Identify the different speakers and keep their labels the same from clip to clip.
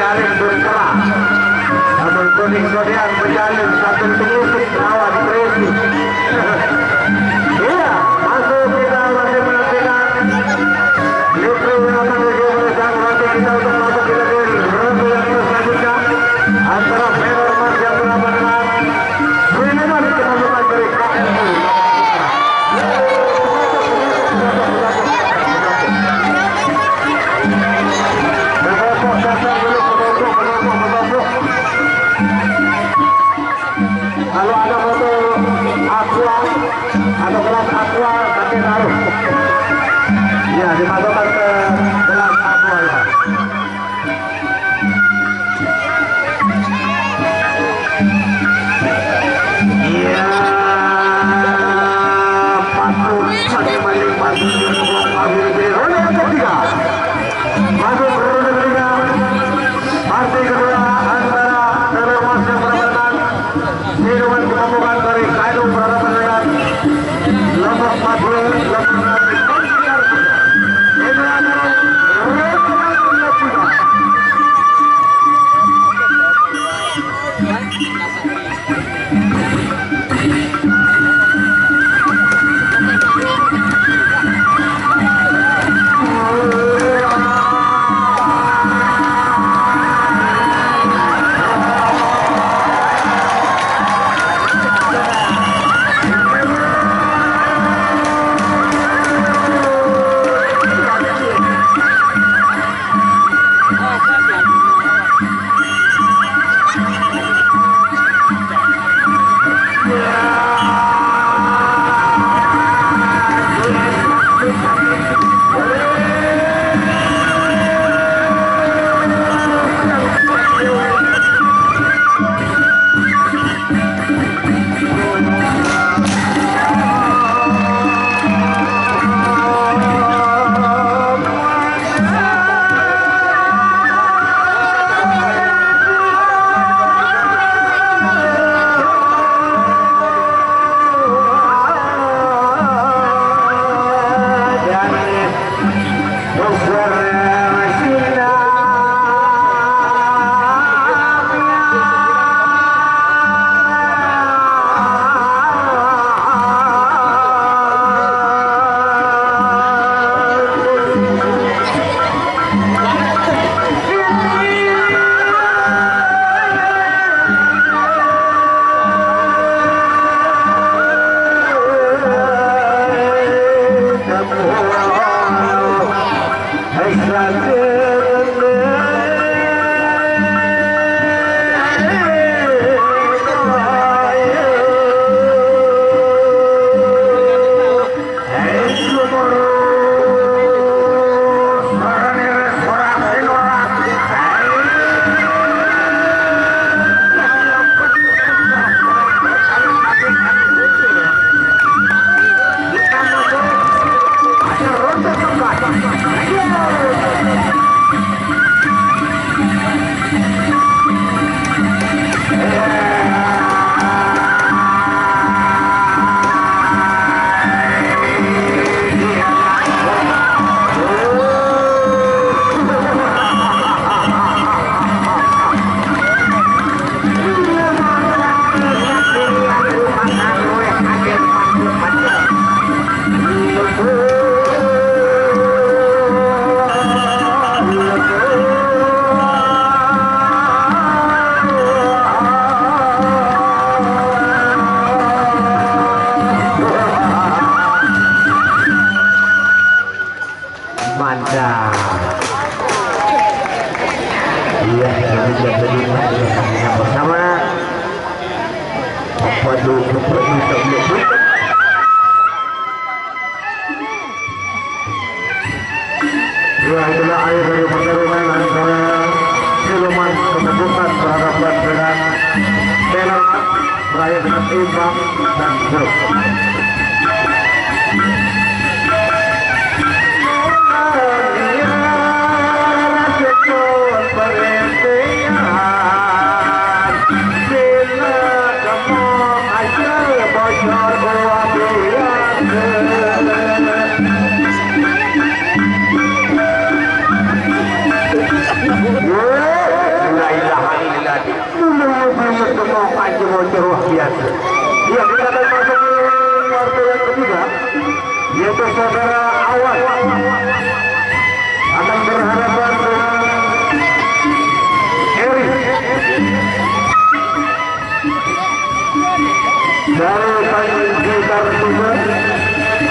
Speaker 1: berjalin berkerah. Namun kuning-kuningan berjalin satu penyusup lawan Kresi. Iya, masuk kita masih menantikan. Litri menonton uji berusaha melatih kita untuk masuk kita di ronde yang selanjutnya antara Fenerman yang berapa dengan Freeman kita bukan dari KMU. Kalau ada foto aqua atau gelas aqua pakai taruh. Ya, dimasukkan ke gelas aqua ya. Iya, patut pakai maling patut untuk ambil di ronde yang ketiga. Masuk ke ronde ketiga. Partai kedua antara Fenerman yang bermenang Minuman Kepembukaan dari Kaido berhadapan dengan Lombok Madura Lombok ini adalah ronde ketiga. Mantap. Iya, kami jadi bersama. Waduh, ya, itulah akhir dari pertarungan antara Siluman Kepembukaan berhadapan dengan Fenerman berakhir dengan imbang dan grup. saudara Awas akan berhadapan dengan Eri dari Gitar Sumber,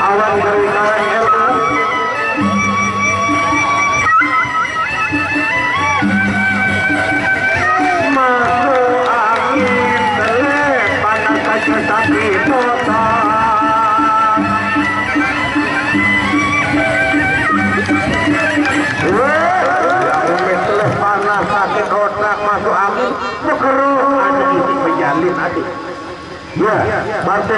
Speaker 1: Awan dari KRL. Masuk angin telek panas saja tapi total. Panas sakit otak masuk angin berkeruh ada di penjalin adik ya partai